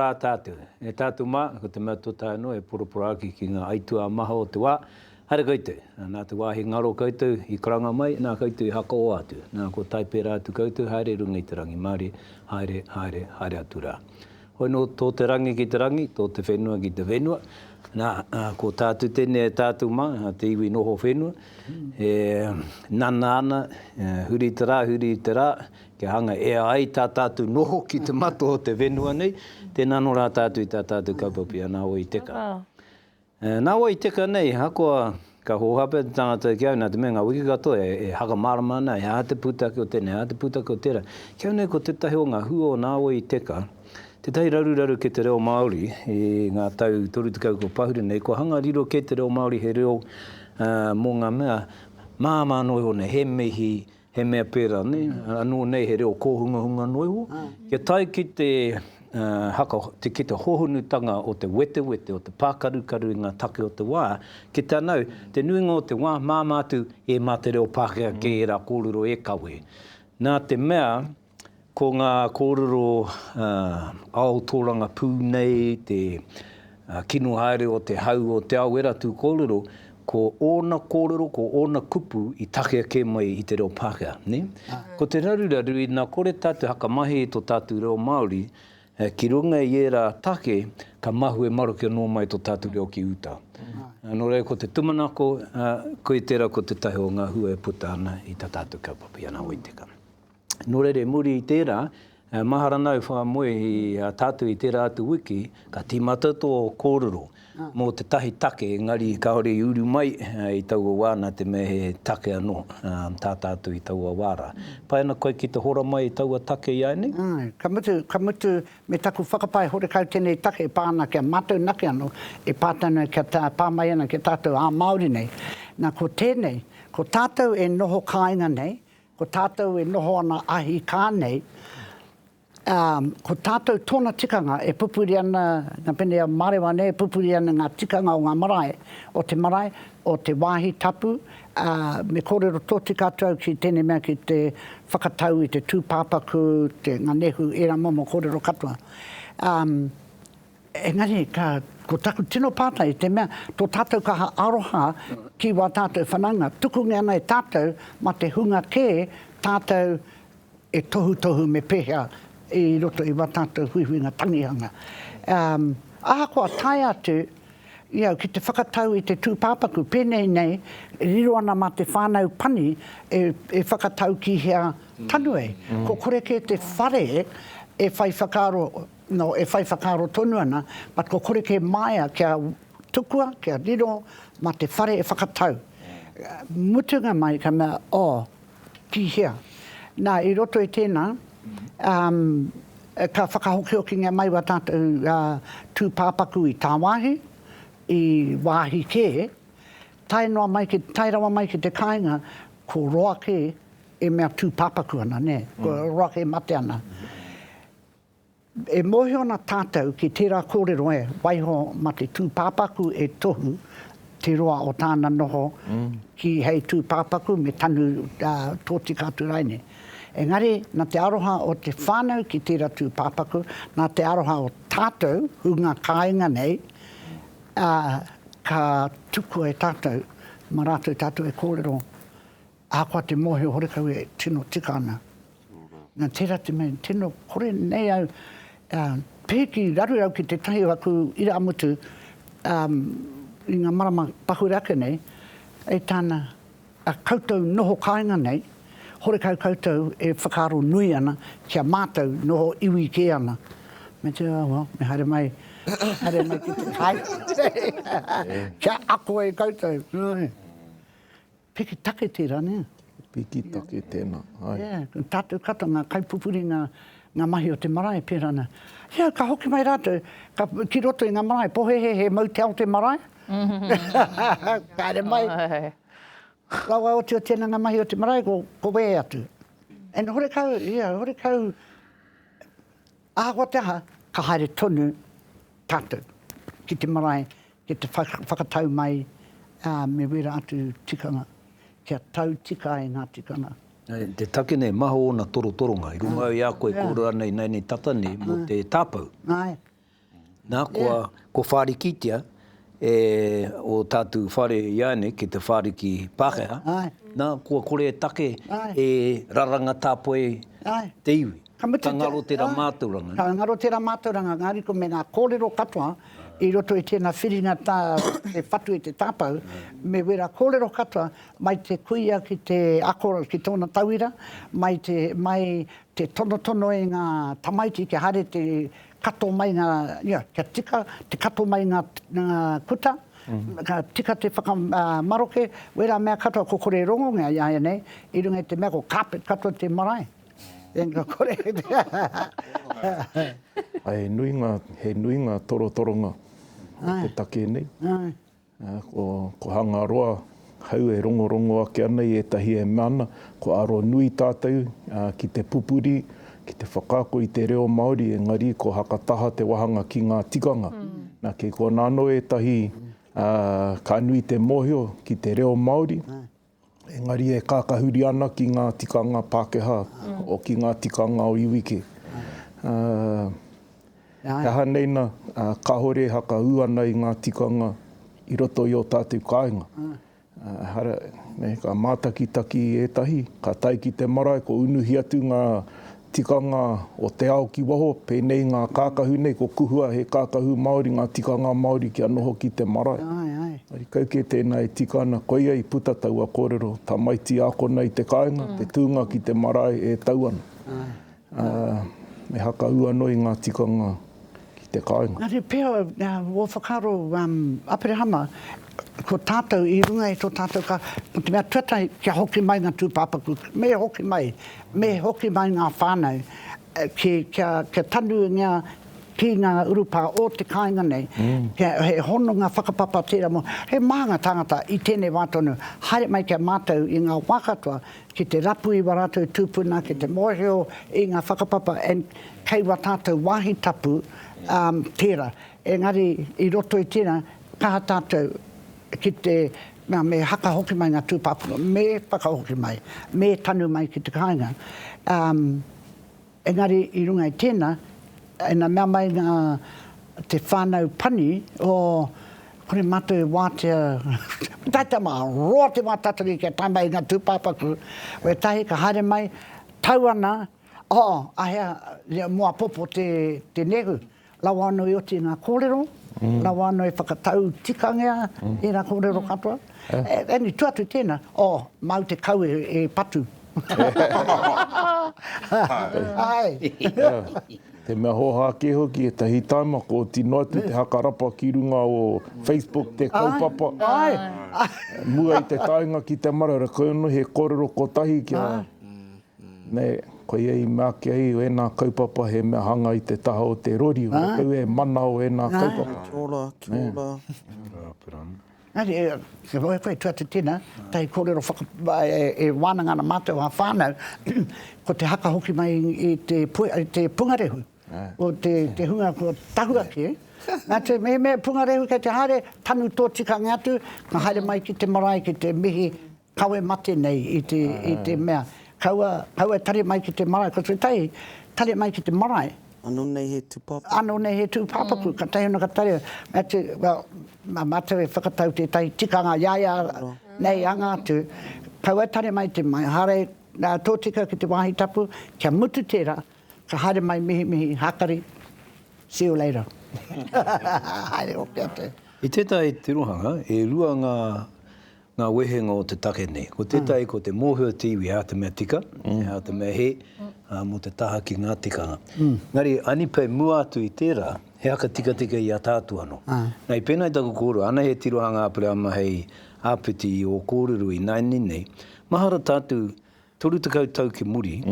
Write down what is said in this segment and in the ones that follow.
rā tātou. E tātou mā, ko te mea tō tāno, e poropora aki ki ngā aitua maha o te wā. Haere koutou, nā te wāhi ngaro koutou i karanga mai, nā koutou i haka o atu. Nā ko taipera atu koutou, haere runga i te rangi Māori, haere atu rā. Hoi no tō te rangi ki te rangi, tō te whenua ki te whenua. Nā, ko tātou tēnei e tātou mā, te iwi noho whenua. Nana ana, huri te rā, ke hanga e ai tā tātou noho ki te mato o te whenua nei. Tēnā no rā tātou i tā tātou kaupapia, nā o i teka. Nā o i teka nei, hakoa ka hohape te tangata ki au, nā te mea ngā wiki katoa, e haka maramana, e hā te pūtake o tēnei, hā te pūtake o tērā. Ki au nei ko te tahi o ngā huo nā o i teka, te tahi raru ke te reo Māori, i ngā tau toru te kau ko pahuri nei, ko hanga riro ke te reo Māori he reo mō ngā mea, māma noi ho nei, he mihi, he mea pēra nei, anō nei he reo kōhunga noi ho. Kia tai ki te ki te hohunutanga o te wete, o te pākarukaru i ngā take o te wā, ki tānau, te nuinga o te wā, māmātu e mā te reo Pākehā ke e rā kōrero e kawe. Nā te mea, ko ngā kōrero aotōranga pū nei, te kino haere o te hau o te ao era tū kōrero, ko ōna kōrero, ko ōna kupu i takea ke mai i te reo Pākehā. Ne? Ko te raru i nā kore tātou hakamahi i tō tātou reo Māori, ki runga i era take, ka mahu e maroke anō mai tō tātou reo ki uta. Nō rei, ko te tumanako, ko i tērā ko te tahi o ngā hua e puta ana i tā tātou kaupapia nā o i teka. Nō reire, muri i tērā, mahara nau wha moe i tātou i tērā atu wiki, ka tīmata tō kōrero mō te tahi take, engari ka hori i uru mai i taua wāna te me he take anō, tā tātou i taua wāra. Paena koe ki te hora mai i taua take i aene? Ka mutu me taku whakapai hore kau tēnei take e pāna kia mātou nake anō, e pātana kia pāmai ana kia tātou ā Māori nei. Nā ko tēnei, ko tātou e noho kāinga nei, ko tātou e noho ana ahi kā nei, ko tātou tōna tikanga e pupuri ana, ngā pene a marewa nei, pupuri ana ngā tikanga o ngā marae, o te wāhi tapu, me kōrero tōti katoa ki tēnei mea ki te whakatau i te tūpāpaku, te ngā nehu era momo kōrero katoa. Engari, ko taku tino pāta i te mea, tō tātou kaha aroha ki wā tātou whananga, tukungi ana e tātou, ma te hunga ke, tātou e tohu me pehea i roto i wā tātou huihuinga tangihanga. Ahakoa tai atu, ki te whakatau i te tūpāpaku, pēnei nei, riro ana ma te whānau pani, e whakatau ki hea tanue. Ko kore ke te whare, e whai whakaro tonu ana, but ko kore ke maia kia tukua, kia riro, ma te whare e whakatau. Mutunga mai ka mea, ki hea. Nā, i roto i tēnā, ka whakahoki ngā mai wa tātou tūpāpaku i tā wāhi, i wāhi ke, tai rawa mai ki te kāinga, ko roa ke e mea tūpāpaku ana, ne? Ko roa ke mate ana. E mohi ona tātou ki tērā kōrero e, waiho ma te tūpāpaku e tohu, te roa o tāna noho ki hei tūpāpaku me tanu tōti kāturaine. Engari, nā te aroha o te whānau ki tērā tūpāpaku, nā te aroha o tātou, hunga kāinga nei, ka tuku e tātou, ma rātou tātou e kōrero, ākoa te mohi o horekau e tino tika ana. Nā tērā te mea, tino kore nei au, pēki raru au ki te tahi waku ira amutu, i ngā marama pahuraka nei, e tāna koutou noho kāinga nei, horekau koutou e whakaro nui ana, kia mātou noho iwi ke ana. Me te me haere mai ki te kai. Kia ako e koutou. Piki take tērā, ne? Piki take tēnā, ai. Tātou kata ngā kaipupuri ngā mahi o te marae pērana. Ka hoki mai rātou, ki roto i ngā marae, pohehe he mau te ao te marae. Kāre mai. Laua o tio tēnā ngā mahi o te marae, ko wē atu. And horekau, ahua te aha, ka haere tonu tātou ki te marae, ki te whakatau mai, me wera atu tikanga. Kia tau tika e ngā tikanga. Te take nei maho o na torotoronga, i runga i a koe kōrera nei tata nei mo te tāpau. Ai. Nā ko wharikitia o tātu whare iane ki te whariki Pākehā. Nā kua kore e take e raranga tāpoe te iwi. Ka ngaro tērā mātauranga. Ka ngaro tērā mātauranga, ngāri ko me ngā kōrero katoa, i roto i tēnā whiringa te whatu i te tāpau, me wera kōrero katoa, mai te kuia ki te akora ki tōna tauira, mai te tono e ngā tamaiti ki hare te kato mai ngā, kia tika, te kato mai ngā kuta, ka tika te whakamaroke, wera mea katoa ko kore rongo ngā ia nei, i runga i te mea ko carpet katoa te marae. Enga kore. He nui ngā torotoronga te take nei. Ko hanga roa hau e rongo ake ana i etahi e mana, ko aro nui tātou ki te pupuri, ki te whakaako i te reo Māori, engari ko hakataha te wahanga ki ngā tikanga. Nā ke ko nāno etahi ka nui te mōhio ki te reo Māori, engari e kākahuri ana ki ngā tikanga Pākehā o ki ngā tikanga o iwike. Aha neina, ka hore haka uana i ngā tikanga i roto i o tātou kāinga. Ka mātakitaki etahi, ka tai ki te marae, ko unuhi atu ngā tikanga o te ao ki waho, pēnei ngā kākahu nei, ko kuhua he kākahu Māori, ngā tikanga Māori ki anoho ki te marae. Ari kauke tēnā e tika ana koia i puta taua kōrero, ta maiti ako nei te kāinga, te tūnga ki te marae e tau ana. Me haka ua noi ngā tikanga ki te kāinga. Ngāre pēo, o whakaro Aperehama, ko tātou i runga i tō tātou ka, ko te mea tuatai kia hoki mai ngā tūpāpaku, me hoki mai ngā whānau, kia tanu ngā ki ngā urupa o te kāinga nei, he hono ngā whakapapa tērā mo, he maanga tangata i tēnei wātonu, haere mai kia mātou i ngā wākatoa, ki te rapu i warātou tūpuna, ki te mōheo i ngā whakapapa, kei wa tātou wāhi tapu tērā. Engari i roto i tēnā, kaha tātou ki te me haka hoki mai ngā tūpāpuna, me whakahoki mai, me tanu mai ki te kāinga. Engari i runga i tēnā, ena mea mai ngā te whānau pani o kore mātou wātea, taita mā roa te mātatari kia taimai ngā tūpāpaku, o e tahi ka haere mai, tau ana, ahea mua popo te nehu, lau anō i oti ngā kōrero, lau anō i whakatau tikangea i ngā kōrero katoa. Eni tuatu tēnā, mau te kau e patu. Ai. Te mea hoha ke hoki e tahi taima ko tino atu te hakarapa ki runga o Facebook te kaupapa. Mua i te tainga ki te marara, koe no he kōrero kotahi kia. Nei, koe i mea ki ai o ena kaupapa he mea hanga i te taha o te rori. Koe e mana o ena kaupapa. Kia ora. Ke roe koe tuatu tēnā, tai kōrero e wānanga na mātou a whānau, ko te haka hoki mai i te pungarehu, o te hunga ko tahua ki. Nā te me pungarehu kei te haere, tanu tō tikanga atu, ka haere mai ki te marae, ki te mihi kawe mate nei i te mea. Kaua tare mai ki te marae, ko tai tare mai ki te marae. Ano nei he tūpāpaku. Ano nei he tūpāpaku, ka tai hona ka tare. Mātou e whakatau te tai tikanga iaia nei anga atu. Kaua tare mai te mai, hare tō tika ki te wāhi tapu, kia mutu tērā, ka haere mai mihi hakari. See you later. Haere ope atu. I tētai te rohanga, e rua ngā wehenga o te take nei. Ko tētai ko te mōhua te iwi, hea te mea tika, hea te mea he, mo te taha ki ngā tikanga. Ngari, anipei mua atu i tērā, he haka tika i a tātu anō. Nei, pēnei taku kōrero, ana he tirohanga Aperehama hei āpiti o kōrero i naini nei, mahara tātu toru te tau ki muri,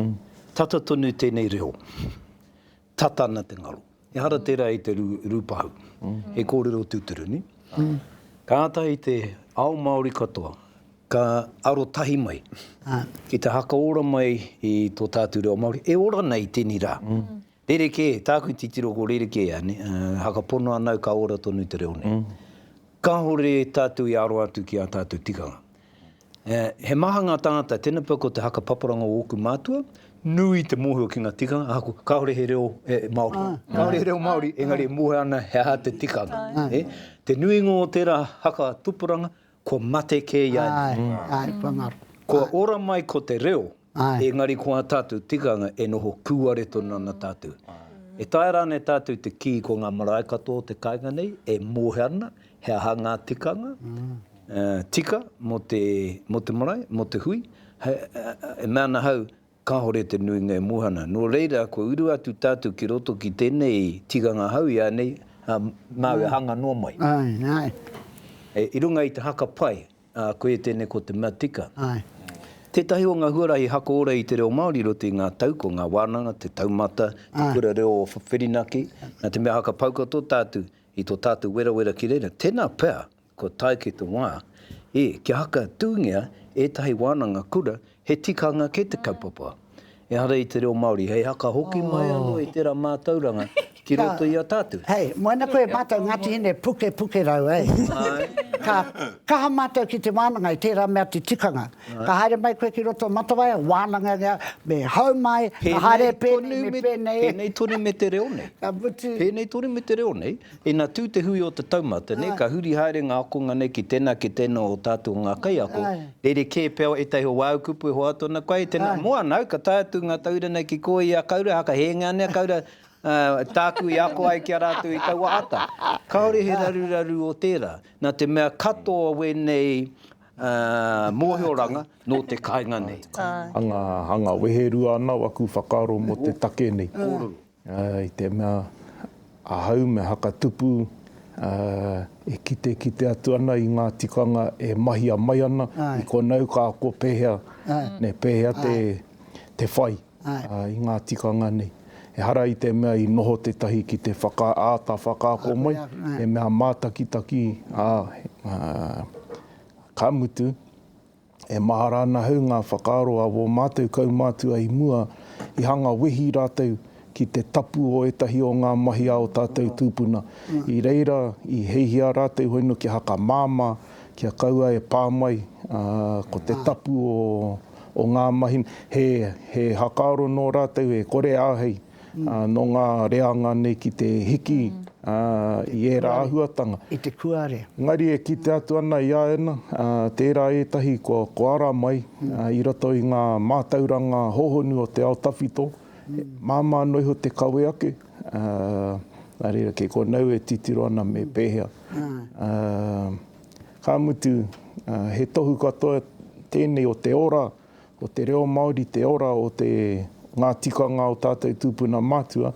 tata tonu tēnei reo, tatana te ngaro. E hara tērā i te rūpahu, e kōrero tūturu ni. Ka ata i te ao Māori katoa, ka aro tahi mai, ki te haka ora mai i tō tātu reo Māori, e ora nei tēni rā. Rereke, tāku i titiro ko rereke ane, haka pono anau ka ora tonu te reo nei. Ka hore tātu i aro atu ki a tātu tikanga. He mahanga tangata, tēnā pako te haka paparanga o oku mātua, nui te mōhio ki ngā tikanga, ako, kaore he reo Māori. Kaore he reo Māori, engari mohe ana he aha te tikanga. Te nuingo o tērā haka tupuranga, ko mate ke iai. Ko ora mai ko te reo, engari ko ngā tātou tikanga e noho kūare tonu ana tātou. E tae rāne tātou te ki ko ngā marae katoa te kāinga nei, e mohe ana, he aha ngā tikanga, tika mo te marae, mo te hui, e mēna hau, ka hore te nuinga e mohe ana. Nō reira, ko uru atu tātou ki roto ki tēnei tikanga hau ia nei, mau e hanga noa mai. I runga i te haka pai, koe tēnei ko te mea tika. Tētahi o ngā huarahi haka ora i te reo Māori roti ngā tauko, ngā wānanga, te taumata, te kura reo o whirinaki, nā te mea haka pauka tō tātou, i tō tātou wera ki reira. Tēnā pēr, ko tae ki te wā, ki haka tūngia, e tahi wānanga kura, he tikanga ke te kaupapa. E hara i te reo Māori, hei haka hoki mai anō i tērā mātauranga, ki roto i a tātou. Hei, moena koe mātou ngāti hine puke rau, Kaha mātou ki te wānanga i tērā mea te tikanga. Ka haere mai koe ki roto matawai, wānanga ngā, me hau mai, ka haere pēnei me pēnei. Pēnei tori me te reo nei. Pēnei tori me te reo nei. E nā tū te hui o te taumata, ne? Ka huri haere ngā akonga nei ki tēnā o tātou ngā kai ako. Ere kē pēo e tahi o waukupu e hoa tōna koe. Tēnā moa nau, ka tātou ngā taura nei ki koe i a kaura, haka henga nea kaura, tāku i ako ai ki a rātou i kaua ata. Kaore he raru o tērā. Nā te mea katoa wenei mōhioranga no te kāinga nei. Hanga weheru ana waku whakaro mo te take nei. I te mea ahau me haka tupu, e kite atu ana i ngā tikanga e mahi a mai ana. I ko nau ka ako pēhea, ne pēhea te whai i ngā tikanga nei. E hara i te mea i noho te tahi ki te whakaako mai, e mea mātakitaki ka mutu, e mahara ana hau ngā whakaaro a wō mātou kaumātua i mua, i hanga wehi rātou ki te tapu o etahi o ngā mahi a o tātou tūpuna. I reira, i heihia rātou hoino ki haka māma, kia kaua e pāmai, ko te tapu o ngā mahi. He hakaaro no rātou e kore āhei, no ngā reanga nei ki te hiki i e rā ahuatanga. I te kuare. Ngari e kite atu ana i aena, tērā etahi ko ara mai, i roto i ngā mātauranga hohonu o te ao tawhito, māma noiho te kawe ake, reira ke ko nau e titiro ana me pēhea. Ka mutu, he tohu katoa tēnei o te ora, o te reo Māori, te ora o te ngā tikanga o tātou tūpuna mātua,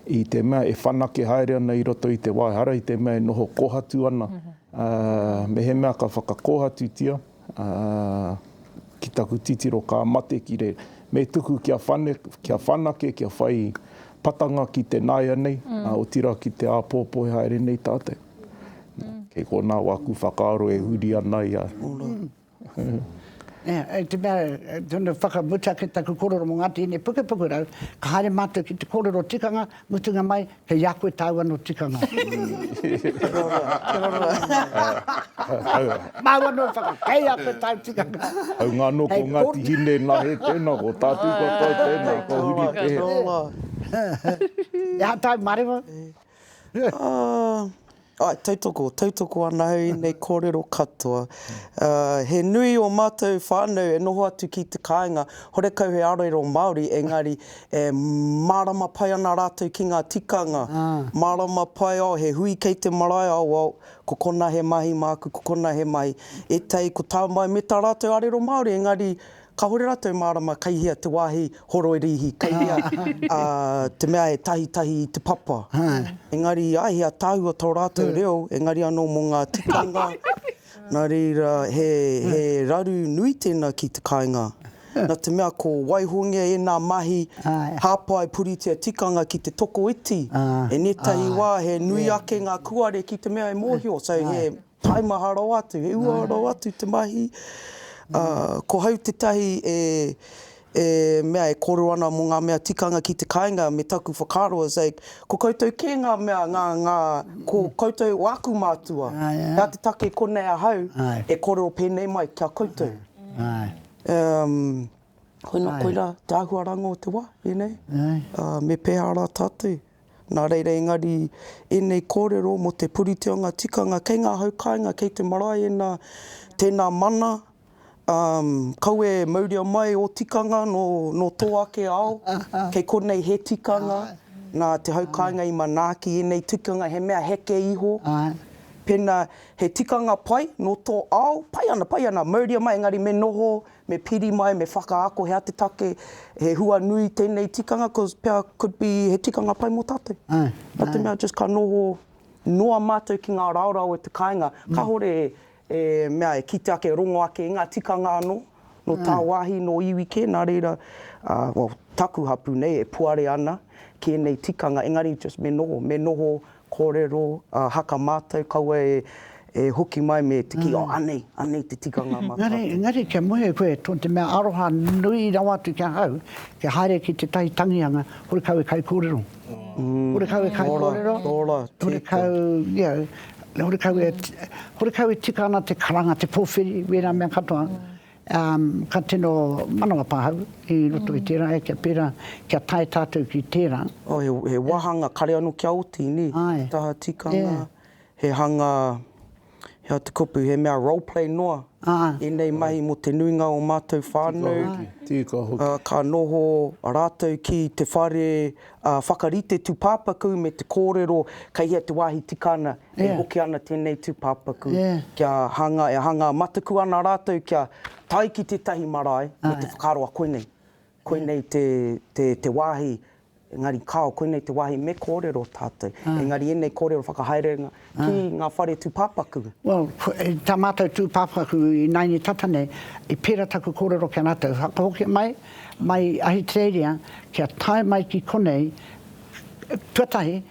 i te mea e whanake haere ana i roto i te waihara, i te mea e noho kohatu ana. Me he mea ka whakakohatu tia, ki taku titiro ka mate ki re. Me tuku kia whanake, kia whai patanga ki te naia nei, o tira ki te āpōpoe haere nei tātou. Kei ko nā waku whakaaro e huri ana i a. E te mea, tūna whakamuta ki taku kororo mo ngāti ine puke rau, ka haere mātou ki te kororo tikanga, mutunga mai, he iako e tāua no tikanga. Māua no whakakei ako e tāu tikanga. Au ngā noko ngāti hine nā he tēnā, ko tātou katoa tēnā, ko huri pēhe. E ha tāu marewa? Ai, tautoko ana hau i nei kōrero katoa. He nui o mātou whānau e noho atu ki te kāinga, hore kau he aroero Māori, engari e mārama pai ana rātou ki ngā tikanga. Mārama pai he hui kei te marae ko kona he mahi māku, ko kona he mahi. E tei, ko tā mai me tā rātou aroero Māori, engari ka hore rātou mārama kaihia te wāhi horoirihi, kaihia te mea e tahi i te papa. Engari aihia tāua tō rātou reo, engari anō mō ngā tikanga. Nā reira, he raru nui tēnā ki te kāinga. Nā te mea ko waihongia e nā mahi, hāpai puritia tikanga ki te toko iti. E netahi wā, he nui ake ngā kuare ki te mea e mōhio. So he taimaharo atu, he uaharo atu te mahi. Ko hau te tahi mea e koro ana mo ngā mea tikanga ki te kāinga me taku whakaaro is like, ko koutou ke ngā mea, ko koutou wāku mātua. Nā te take konei a hau, e koro pēnei mai kia koutou. Koina, te ahuaranga o te wā, nei. Me pēhā rā tātou. Nā reira engari, nei kōrero mo te puriteonga tikanga, kei ngā haukainga, kei te marae tēnā mana, kaue mauria mai o tikanga no tō ake ao, kei konei he tikanga, nā te haukainga I manaaki, nei tikanga he mea heke iho, pēnā he tikanga pai no tō ao, pai ana, mauria mai, engari me noho, me piri mai, me whakaako, hea te take, he hua nui tēnei tikanga, cause pia could be he tikanga pai mō tātou. Nā te mea just ka noho noa mātou ki ngā raorao e te kāinga, ka hore mea e kite ake, rongo ake, ngā tikanga anō, no tā wāhi, no iwi ke, nā reira, taku hapu nei, e puare ana, ki nei tikanga, engari just me noho, kōrero, haka mātou, kaua e hoki mai me te ki, anei te tikanga mātou. Ngari kia mohe koe, tōn te mea aroha nui rawa atu kia hau, kia haere ki te tai tangianga, hore kau e kai kōrero. Hore kau e kai kōrero, hore kau e tika ana te karanga, te pōwhiri, wera mea katoa, ka tino manawa pāhau I roto I tērā, kia pērā, kia tai tātou ki tērā. He wahanga kare anō kia oti, ni, taha tikanga, he hanga, hea te kupu, he mea roleplay noa, nei mahi mo te nuinga o mātou whānau, ka noho rātou ki te whare whakarite tūpāpaku me te kōrero, kei hea te wāhi tikana, e hoki ana tēnei tūpāpaku, kia hanga mataku ana rātou, kia tai ki te tahi marae, me te whakaroa koinei te wāhi, engari kao, koinei te wāhi me kōrero tātou. Engari nei kōrero whakahaerenga ki ngā whare tūpāpaku. Well, tā mātou tūpāpaku I naini tatane, I pēra taku kōrero kia nātou. Hakahoki mai ahi tēria, kia tai mai ki konei, tuatahi,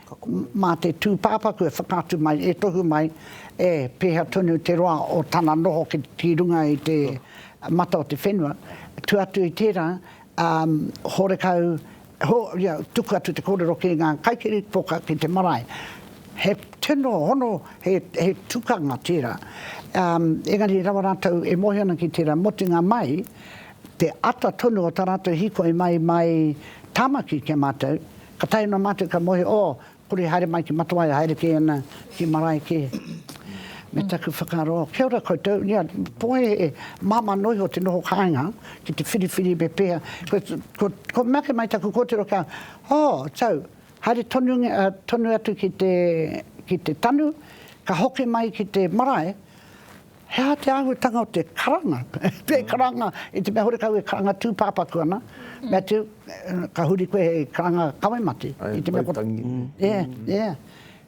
mā te tūpāpaku e whakātu mai, e tohu mai, e pēha tonu te roa o tāna noho ki runga I te mata o te whenua. Tuatu I tērā, hore kau, tuku atu te kōrero ki ngā kaikiri poka ki te marae. He tino hono, he tukanga tērā. Engari rawa rātou e mohi ana ki tērā motinga mai, te ata tonu o tā rātou hiko mai tāmaki ke mātou, ka tai no mātou ka mohi, kore haere mai ki matawai, haere ki ana ki marae ke. Me taku whakaroa. Kia ora koutou, poe e mama noi o te noho kāinga, ki te whiriwhiri me pēha. Ko make mai taku kōtero ka, tau, haere tonu atu ki te tanu, ka hoki mai ki te marae, hea te ahutanga o te karanga. Te karanga, I te mea hore kau e karanga tūpāpaku ana, mea te, ka huri koe he karanga kawemati. Ai, waitangi.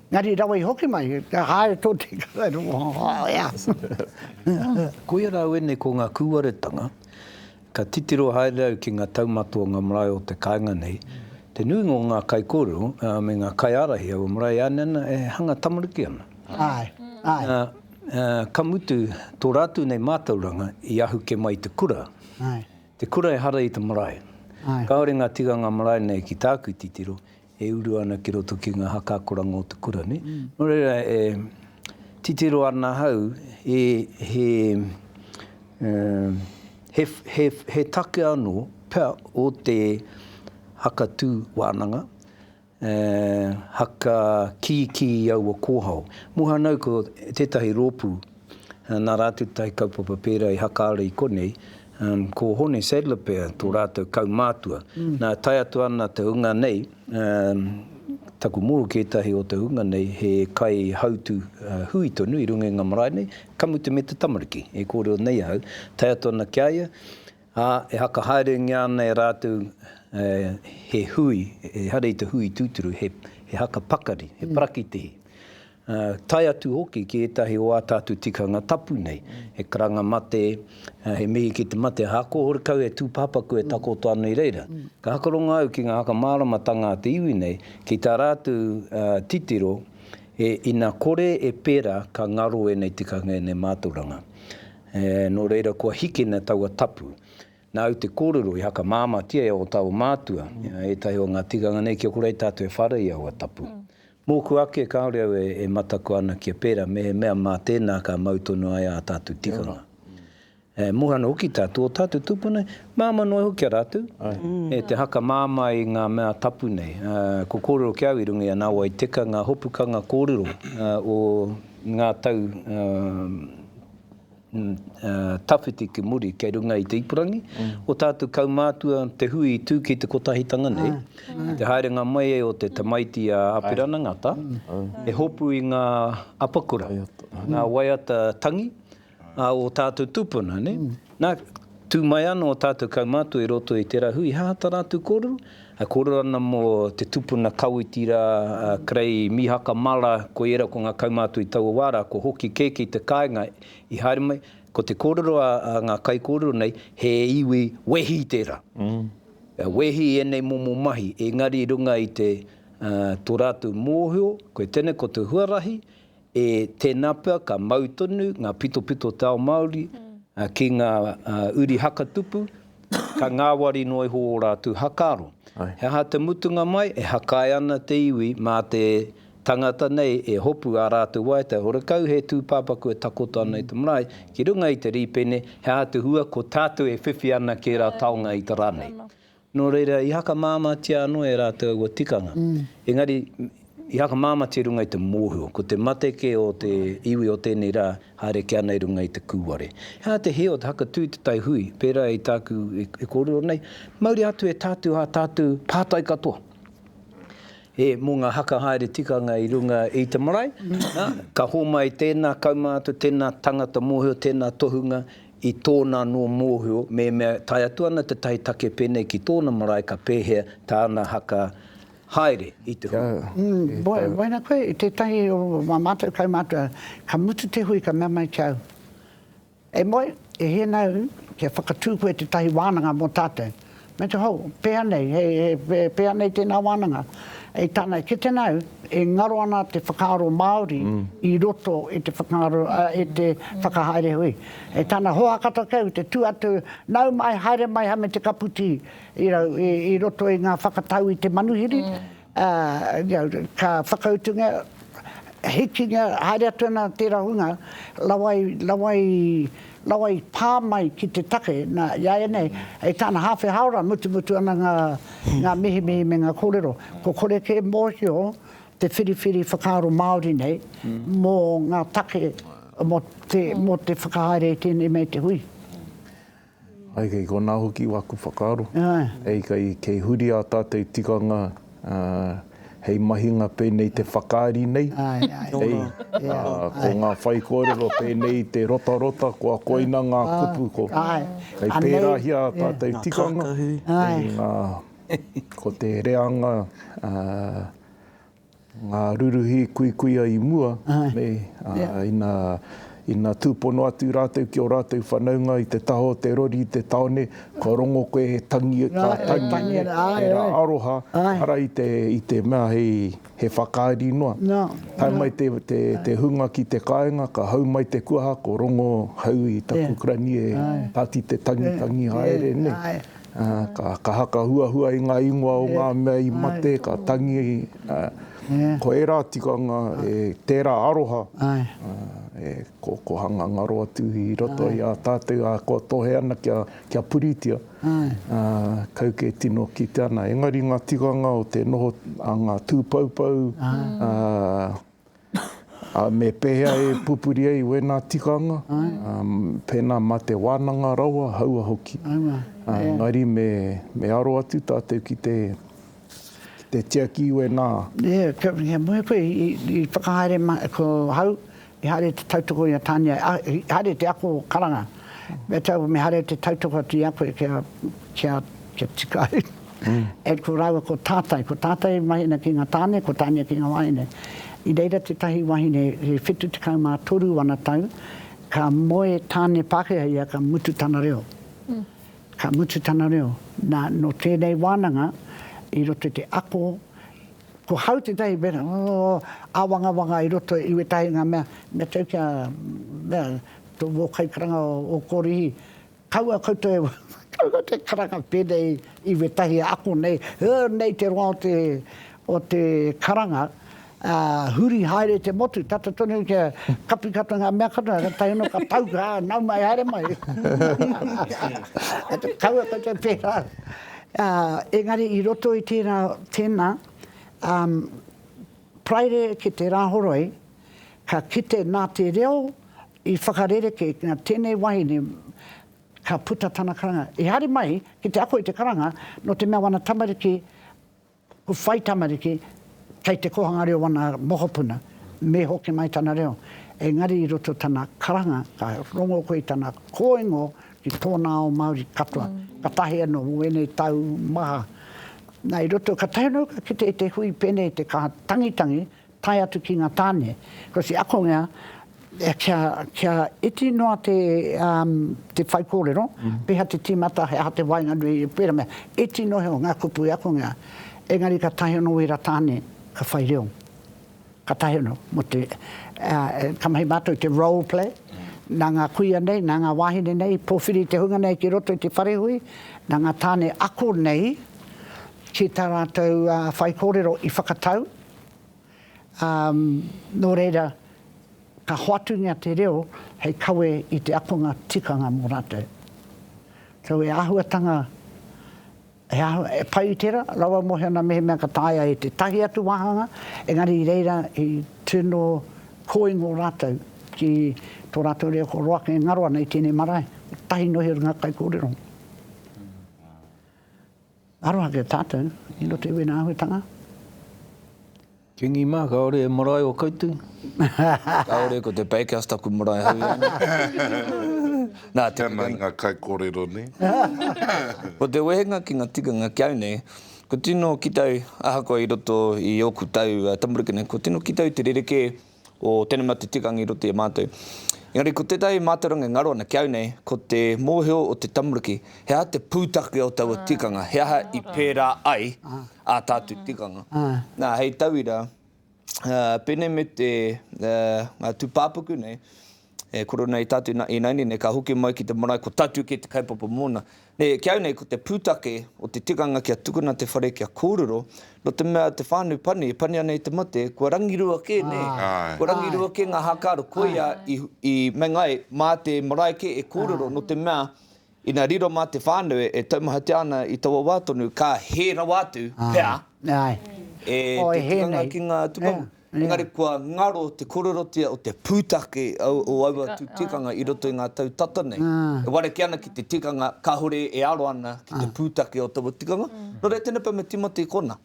Ngari rawa I hoki mai, ka haere tō te karairo. Koe rau ene ko ngā kūaretanga, ka titiro haere au ki ngā taumatu o ngā marae o te kāinga nei, te nuinga o ngā kai kōrero, me ngā kai arahi o marae anana, e hanga tamariki ana. Ka mutu tō rātu nei mātauranga I ahu ke mai te kura. Te kura e hara I te marae. Kaore ngā tiganga marae nei ki tāku titiro, e uru ana ki roto ki ngā hakakoranga o te kura, ne? Nō reira, titiro ana hau, he take anō, pea o te haka tū wānanga, haka ki au o kōhau. Muha nau ko tētahi rōpū, nā rātu tai kaupapa pēra I haka ara I konei, ko hone saddler pēr tō rātou kaumātua. Nā tai atu ana te unga nei, taku mōru kētahi o te unga nei, he kai hautu hui tonu I runga ngā marae nei, kamutu me te tamariki, e kōrero nei au. Tai atu ana ki aia, e haka haerengi ana e rātou he hui, e hare I te hui tūturu, he haka pakari, he parakitehi. Tai atu hoki ki etahi o ātātu tikanga tapu nei. He karanga mate, he mihi ki te mate hako, hore kau e tūpāpaku e takoto anu I reira. Ka hakaronga au ki ngā haka māramatanga te iwi nei, ki tā rātu titiro, ina kore e pēra ka ngaro e nei tikanga e nei mātauranga. Nō reira kua hikena taua tapu. Nā au te kōrero I haka māmatia e o tau mātua. Etahi o ngā tikanga nei kia kore tātou e whare I au a tapu. Mōku ake kaore au e mataku ana kia pēra, me mea mā tēnā ka mautonu ai a tātou tikanga. Mohana hoki tātou o tātou tupuna, māma noi hoki a rātou. Te haka māma i ngā mea tapu nei. Ko kōrero ki au i rungi a nāua i Teka ngā hopukanga kōrero o ngā tau tawhiti ki muri kei runga i te ipurangi. O tātou kaumātua te hui i tū ki te kotahitanga nei. Te haerenga mai e o te tamaiti a Apirana ngata. E hopu i ngā apakura, ngā waiata tangi. O tātou tupuna, ne? Nā, tū mai anō o tātou kaumātua i roto i tērā hui, hāta rātou kōrero. Kōrero ana mō te tupuna kauitira, krei mihaka mala, ko era ko ngā kaumātua i tau wāra, ko hoki kēki te kāinga i haere mai, ko te kōrero a ngā kai kōrero nei, he iwi wehi tērā. Wehi e nei momo mahi, engari runga i te tō rātou mōhio, koe tēne ko te huarahi, e te napa ka mautonu, ngā pito tau Māori, ki ngā uri hakatupu, ka ngāwari noi ho o rātou hakaro. He ha te mutunga mai, e hakai ana te iwi, mā te tangata nei, e hopu a rātou waita, horakau he tūpāpaku e takota ana i te marae, ki runga i te ripene, he ha te hua ko tātou e whiwhi ana ki rā taonga i te rānei. Nō reira, i haka māmatia anō e rātou ua tikanga. Engari, I haka māmati runga i te mōhio, ko te mateke o te iwi o tēnei rā, haere ki ana i runga i te kūware. Hea te heo, te haka tū te tai hui, pērā i tāku e kōrero nei, mauri atu e tātou a tātou pātai katoa. Mō ngā haka haere tikanga i runga i te marae, ka hōmai tēnā kaumātua, tēnā tangata mōhio, tēnā tohunga, i tōna no mōhio, me tai atu ana te tai take pēnei ki tōna marae ka pēhea tāna haka haere i te hui. Waina koe, i te tahi o mātou kaumātua, ka mutu te hui ka mea mai te au. E moi, e he nau, kia whakatū koe te tahi wānanga mō tātou. Me te hau, pēa nei, pēa nei tēnā wānanga. E tāna, ki te nau, e ngaro ana te whakaaro Māori i roto e te whakaaro, e te whakahaere hui. E tāna hoa kata kau, te tū atu, nau mai, haere mai hame te kaputi i roto i ngā whakatau i te manuhiri. Ka whakautunga, hikinga, haere atu ana tērā hunga, lawai pāmai ki te take, nā iaia nei, e tāna hawhi haura, mutu ana ngā mihi me ngā kōrero. Ko kore ke mōhio, te whiriwhiri whakaaro Māori nei, mō ngā take, mō te whakahaere tēnei mei te hui. Ai kei ko nā hoki waku whakaaro. Ei kei huri a tātou tikanga, hei mahinga pēnei te whakaari nei. Ko ngā whai kōrero pēnei te rota, ko a koina ngā kupu ko. Kei pērahia tātou tikanga. Ko te reanga, ngā ruruhi kuikuia i mua. Ina tūpono atu rātou ki o rātou whanaunga i te taho, te rori, te taone, ko rongo koe he tangi, e rā aroha, ara i te mea he whakaari noa. Tai mai te hunga ki te kāinga, ka hau mai te kuaha, ko rongo hau i taku krani e tāti te tangi haere nei. Ka haka hua i ngā ingoa o ngā mea i mate, ka tangi, ko e rā tikanga e tērā aroha. Ko hanga ngaro atu i roto i a tātou, ko tohe ana kia puritia. Kau ke tino ki te ana. Engari ngā tikanga o te noho a ngā tūpaupau, me pēhea e pupuri ai wena tikanga, pēnā ma te wānanga raua, haua hoki. Engari me aro atu tātou ki te tiaki wena. Kia moe koe i whakahaere ko hau, I hare te tautoko i a Tania, I hare te ako karanga. Me tau me hare te tautoko atu i a koe kia tikai. E ko rawa ko tātai mahina ki ngā tāne, ko Tania ki ngā wahine. I reira te tahi wahine, he whitu te kaumā toru wana tau, ka moe tāne Pākehā ia ka mutu tana reo. Ka mutu tana reo. No tēnei wānanga, I roto te ako, ko hau te tahi bera, awanga I roto I we tahi ngā mea, me tau kia, tō wōkai karanga o korihi, kaua koutou te karanga pēnei I we tahi ako nei, nei te roa o te karanga, huri haere te motu, tata tonu kia kapi kata ngā mea kata, ka tai no ka tau ka, nau mai haere mai. Ata kaua kata pēra. Engari i roto i tēnā, praere ki te rāhoroi, ka kite nā te reo i whakarere ke ngā tēnei wahine ka puta tana karanga. I haere mai, ki te ako i te karanga, no te mea wana tamariki, ku whai tamariki, kei te kohanga reo wana mohopuna, me hoki mai tana reo. Engari i roto tana karanga, ka rongo koe tana koengo ki tōna o Māori katoa. Ka tahi anō, uenei tau maha. Nā i roto, ka tahi anō ka kite te hui pene te kaha tangitangi, tai atu ki ngā tāne. Ko si ako ngā, kia iti noa te whaikōrero, peha te timata, hea te wainga nui, pera mea, iti noa heo ngā kupu i ako ngā. Engari ka tahi anō wera tāne, ka whai reo. Ka tahi anō, mo te, kamahi mātou te role play, nā ngā kuia nei, nā ngā wahine nei, pōwhiri te hunga nei ki roto i te wharehui, nā ngā tāne ako nei, ki tā rātou whaikōrero i whakatau. Nō reira, ka hoatungia te reo, hei kawe i te akonga tikanga mō rātou. So e ahuatanga, e pai i tera, rawa mohe ana mehe mea ka tāia i te tahi atu wahanga, engari i reira i tūno koingo rātou ki tō rātou reo ko roake ngaroa nei tēnei marae. Tahi nohi o ngā kai kōrero. Aroha ke tātou, ino te wena ahuatanga. Kingi mā, ka ore e marae o koutu. Ka ore ko te bakehouse taku marae hui ana. Nā, Te mai ngā kai kōrero ni. Ko te wehenga ki ngā tikanga kiau nei, ko tino ki tau ahakoa i roto i oku tau tamurikene, ko tino ki tau te rereke o tēnā mea te tikanga i roto i mātou. Engari, ko te tai mātauranga ngaro ana kiau nei, ko te mōheo o te tamuriki, hea te pūtake o taua tikanga, hea i pērā ai a tātu tikanga. Nā, hei tauira, pēne me te tūpāpuku nei, korona i tātu i naini, ka hoki mai ki te marae, ko tatu ki te kaipapa mōna. Kiau nei, ko te pūtake o te tikanga kia tukuna te whare kia kōrero, no te mea te whānau pani anei te mate, kua rangirua ke, kua rangirua ke ngā hākaro koia i mengai mā te marae ke e kōrero, no te mea, ina riro mā te whānau e taumaha te ana i taua wātonu, ka hēra wātu, pēa, te tikanga ki ngā tukanga. Engari, kua ngaro te kōrerotia o te pūtake o aua tu tikanga i roto i ngā tau tata nei. E ware ki ana ki te tikanga, ka hore e aro ana ki te pūtake o taua tikanga. No rei tēnā pā me timoti i kona.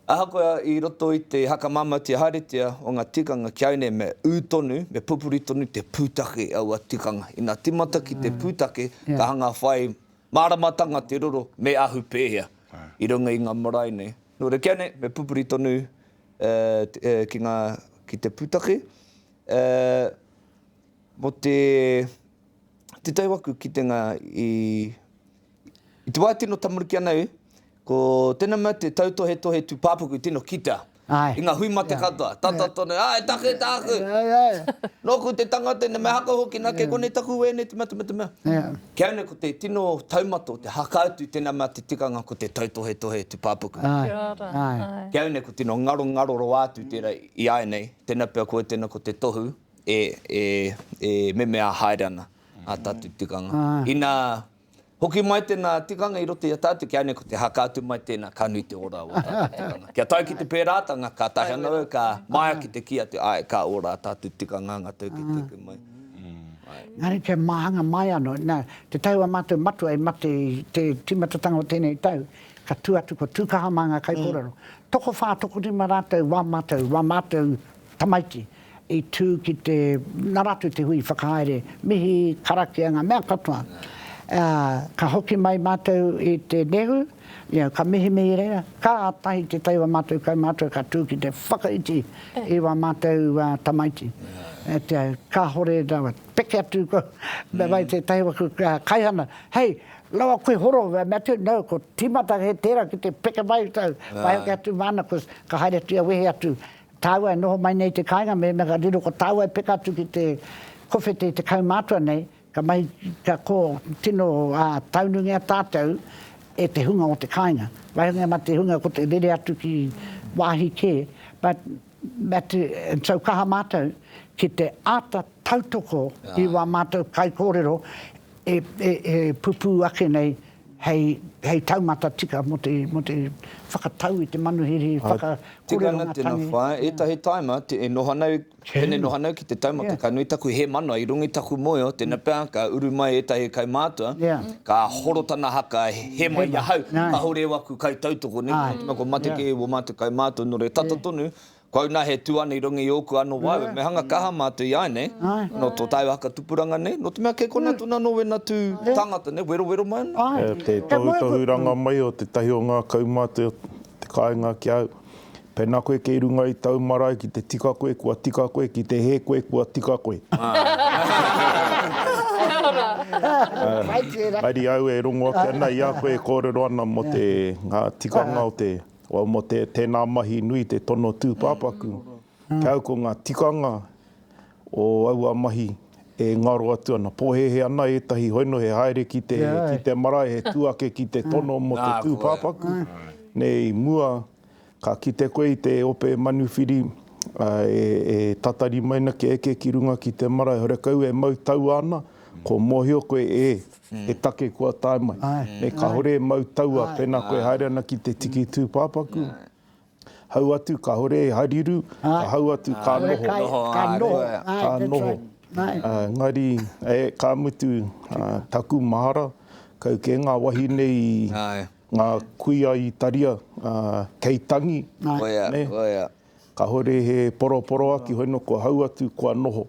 Ahakoa i roto i te hakamamatia haeretia o ngā tikanga ki au nei me ūtonu, me pupuri tonu te pūtake aua tikanga. I ngā timata ki te pūtake, ka hanga whai māramatanga te roro me ahu pēhea i runga i ngā marae nei. No rei ki au nei, me pupuri tonu, ki te pūtake. Mo te tauaku ki te ngā i te wātino tamuriki ana ko tēnā mea te tautohe tu pāpuku i tino kita. I ngā hui mate katoa. Tata tonu, take tāku. Nōku te tangata ina me haka hoki nā ke kone taku wēne te mea. Kia ane ko te tino taumato, te hakautu tēnā mea te tikanga ko te tautohe tu pāpuku. Kia ane ko tino ngaro ro atu tēra i ai nei, tēnā pia koe tēnā ko te tohu me mea haere ana a tātu tikanga. Ina hoki mai tēnā tikanga i roto i a tātu, kia ane ko te hakautu mai tēnā ka nui te ora o tātu tikanga. Kia tai ki te pērātanga, ka tahi anau, ka maia ki te kia te ka ora a tātu tikanga ngā tau ki tuku mai. Ngāri te mahanga mai anō, te taua mātou matua e mate te timatatanga o tēnei tau, ka tuatu ko tūkaha mā ngā kaiporaro. Toko whā, toko rima rātou, wā mātou tamaiti, i tū ki te naratu te hui whakahaere, mihi, karakia, ngā mea katoa. Ka hoki mai mātou i te nehu, ka mihi reira, ka atahi te taiwa mātou, ka tū ki te whakaiti i wā mātou tamaiti. Ka hore rawa, peke atu ko, me vai te taiwa ku kaihana, hei, lawa koe horo, me atu, no, ko timata he tērā ki te peke mai tau, vai hoki atu mana, ko ka haere tua wehe atu, tāua e noho mai nei te kainga, me ka riro ko tāua e peka atu ki te kowhete te kaumātua nei, ka mai ka ko tino taunungia tātou e te hunga o te kainga. Vai hunga ma te hunga ko te rere atu ki wāhi ke, but so kaha mātou ki te ata tautoko i wā mātou kai kōrero e pupu ake nei hei taumata tika mo te whakatau i te manuhiri Tikana tēnā whae, etahi taima, e nohanau, tēne nohanau ki te taumata, ka nui taku he mana i rungi taku moio, tēnā pēr, ka uru mai etahi kai mātua, ka horotana haka he mai ia hau, ka hore waku kai tautoko, ko mate ke wo mate kai mātua, no re tata tonu, kau nā he tuana i rungi i oku anō wawe, me hanga kaha mātua i ai nei, no tō tai waka tupuranga nei, no te mea ke kona tuna no wena tū tangata nei, wero mai nei. Te tohuranga mai o te tahi o ngā kaumātua, te kāinga ki au. Pēnā koe ke irunga i tau marae ki te tika koe, kua tika koe, ki te he koe, kua tika koe. Mairi au e rongo ake ana i a koe kōrero ana mo te ngā tikanga o te, mo te tēnā mahi nui te tono tū pāpaku. Kia au ko ngā tikanga o aua mahi e ngaro atu ana. Pōhehe ana e tahi hoino he haere ki te marae, he tuake ki te tono mo te tū pāpaku. Nei mua, ka kite koe i te ope manuwhiri e tatari maina ke eke ki runga ki te marae. Hore kau e mau tau ana, ko mohio koe e take kua tae mai. Ne ka hore e mau taua pēnā koe haere ana ki te tiki tū pāpaku. Hau atu ka hore e hariru, ka hau atu ka noho. Ka noho. Ngari, ka mutu taku mahara, kau ke ngā wahi nei ngā kuia i taria, kei tangi. Oia. Ka hore he poro aki hoino kua hau atu kua noho.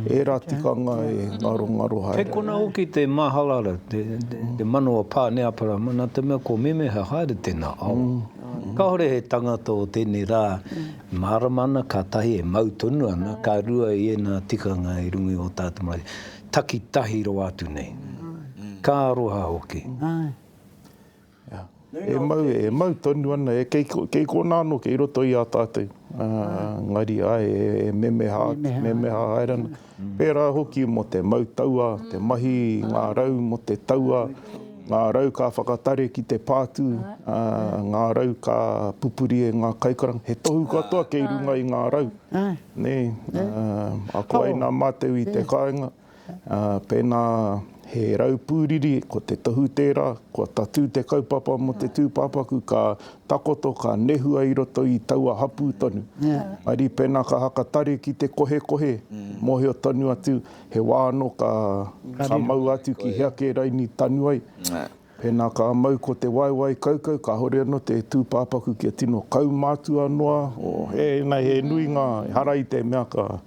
E rā tikanga e ngaro haere. Kei kona hoki te mahalara, te manoa pā neapara, mana te mea ko meme ha haere tēnā au. Ka hore he tangata o tēnei rā, maharamana ka tahi e mau tonu ana, ka rua i ena tikanga i rungi o tātu mai. Taki tahi ro atu nei. Ka aroha hoki. E mau tonu ana, kei kona anō kei roto i a tātou. Ngari e memeha haere ana. Pērā hoki mo te mau taua, te mahi, ngā rau mo te taua, ngā rau ka whakatare ki te pātū, ngā rau ka pupuri e ngā kaikaranga. He tohu katoa kei runga i ngā rau. A koe nā māteu i te kāinga, pēnā he rau pūriri, ko te tohu tērā, ko tatū te kaupapa mo te tūpāpaku, ka takoto, ka nehua i roto i taua hapū tonu. Ari pēnā ka hakatare ki te kohe, mohio tonu atu, he wāno ka mau atu ki hea ke raini tanu ai. Pēnā ka mau ko te waiwai kaukau, ka hore anō te tūpāpaku ki a tino kaumātua noa, o he nui ngā hara i te mea ka...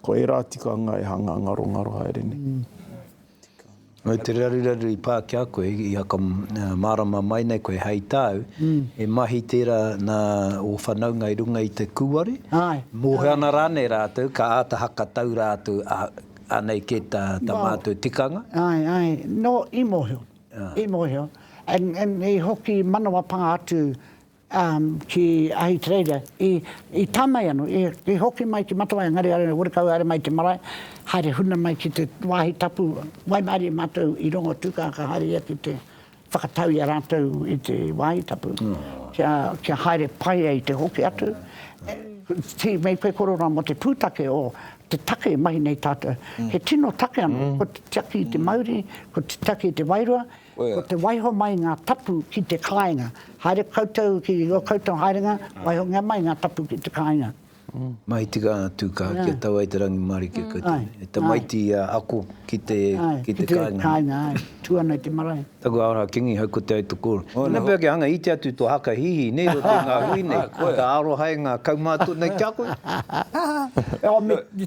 ko e rā tikanga e hanga ngaro haere ni. Mai te raruraru i pā kia koe, i haka marama mai nei koe hei tāu, e mahi tērā nā o whanaunga i runga i te kuwari. Mōhe ana rāne rātou, ka āta haka tau rātou anei ke tā mātou tikanga. No, i mōhio. E hoki manawa panga atu ki ahi treira, i tāmai anu, i hoki mai ki matawai ngari are, urikau are mai te marae, haere huna mai ki te wāhi tapu, waimari mātou i rongo tuka ka haere ia ki te whakatau i a rātou i te wāhi tapu. Kia haere pai i te hoki atu. Ti mei koe korora mo te pūtake o te take mahi nei tātou. He tino take anu, ko te taki i te Māori, ko te take i te Wairua, ko te waiho mai ngā tapu ki te kāinga. Haere koutou ki o koutou haerenga, waiho ngā mai ngā tapu ki te kāinga. Mai tika tūka kia tau ai te rangi mari ki koutou. E te maiti ako ki te kāinga. Ki te kāinga, tuana i te marae. Taku aora kingi hau ko te ai tukoro. Nā pēr ke hanga i te atu tō haka hihi, nei o te ngā hui nei. Ka aro hai ngā kaumātua nei kia koe.